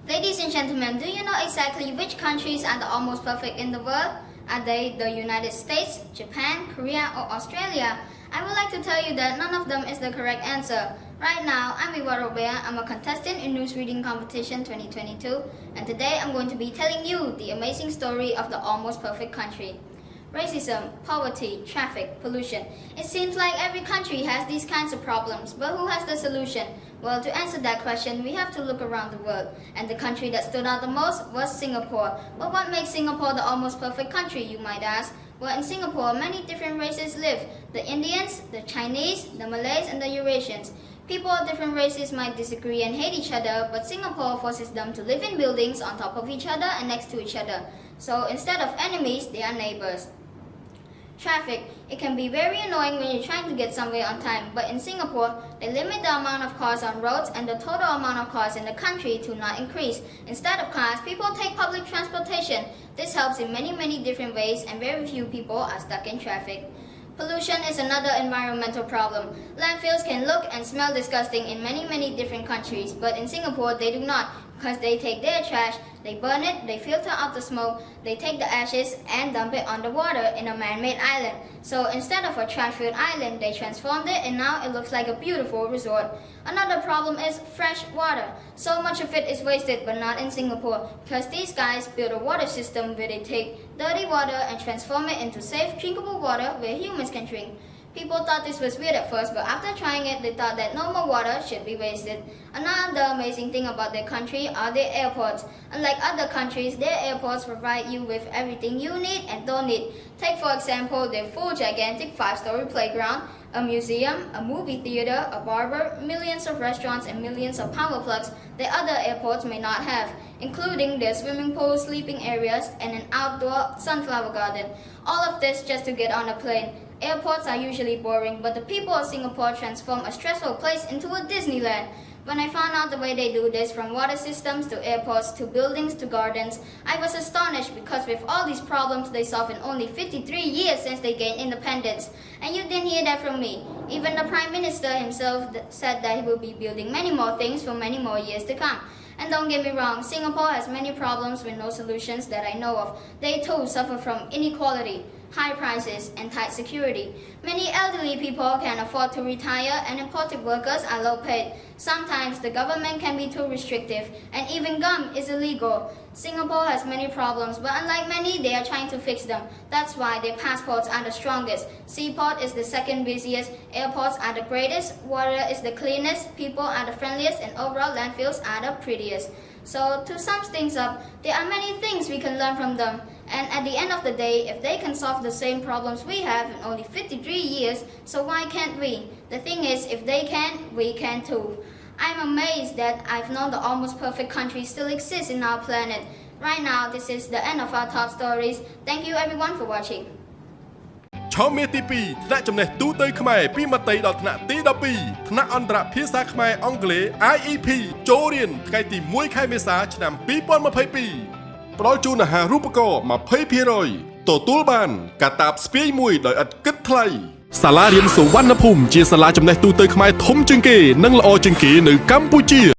Ladies and gentlemen, do you know exactly which countries are the almost perfect in the world? Are they the United States, Japan, Korea, or Australia? I would like to tell you that none of them is the correct answer. Right now, I'm Iwa Robea. I'm a contestant in News Reading Competition 2022, and today I'm going to be telling you the amazing story of the almost perfect country. Racism, poverty, traffic, pollution. It seems like every country has these kinds of problems, but who has the solution? Well, to answer that question, we have to look around the world, and the country that stood out the most was Singapore. But what makes Singapore the almost perfect country, you might ask? Well, in Singapore, many different races live. The Indians, the Chinese, the Malays, and the Eurasians. People of different races might disagree and hate each other, but Singapore forces them to live in buildings on top of each other and next to each other. So instead of enemies, they are neighbors. Traffic. It can be very annoying when you're trying to get somewhere on time, but in Singapore, they limit the amount of cars on roads and the total amount of cars in the country to not increase. Instead of cars, people take public transportation. This helps in many different ways, and very few people are stuck in traffic. Pollution is another environmental problem. Landfills can look and smell disgusting in many different countries, but in Singapore they do not, because they take their trash, they burn it, they filter out the smoke, they take the ashes and dump it on the water in a man-made island. So instead of a trash-filled island, they transformed it and now it looks like a beautiful resort. Another problem is fresh water. So much of it is wasted, but not in Singapore, because these guys build a water system where they take dirty water and transform it into safe, drinkable water where humans can drink. People thought this was weird at first, but after trying it, they thought that no more water should be wasted. Another amazing thing about their country are their airports. Unlike other countries, their airports provide you with everything you need and don't need. Take for example their full gigantic 5-story playground, a museum, a movie theater, a barber, millions of restaurants and millions of power plugs that other airports may not have, including their swimming pools, sleeping areas, and an outdoor sunflower garden. All of this just to get on a plane. Airports are usually boring, but the people of Singapore transform a stressful place into a Disneyland. When I found out the way they do this, from water systems to airports to buildings to gardens, I was astonished because with all these problems they solved in only 53 years since they gained independence. And you didn't hear that from me. Even the Prime Minister himself said that he will be building many more things for many more years to come. And don't get me wrong, Singapore has many problems with no solutions that I know of. They too suffer from inequality, high prices, and tight security. Many elderly people can't afford to retire, and imported workers are low paid. Sometimes the government can be too restrictive, and even gum is illegal. Singapore has many problems, but unlike many, they are trying to fix them. That's why their passports are the strongest. Seaport is the second busiest, airports are the greatest, water is the cleanest, people are the friendliest, and overall landfills are the prettiest. So to sum things up, there are many things we can learn from them. And at the end of the day, if they can solve the same problems we have in only 53 years, so why can't we? The thing is, if they can, we can too. I'm amazed that I've known the almost perfect country still exists in our planet. Right now, this is the end of our top stories. Thank you everyone for watching. ឆោមេទី2ថ្នាក់ចំណេះទូទៅខ្មែរពីមត្តេយ្យដល់ថ្នាក់ទី12ថ្នាក់អន្តរភាសាខ្មែរអង់គ្លេស IEP ចូលរៀនថ្ងៃទី1ខែមេសាឆ្នាំ2022ផ្ដល់ជូនអាហារូបករណ៍ 20% ទទួលបានកាតាបស្ពាយមួយដោយឥតគិតថ្លៃសាលារៀនសុវណ្ណភូមិជាសាលាចំណេះទូទៅខ្មែរធំជាងគេនិងល្អជាងគេនៅកម្ពុជា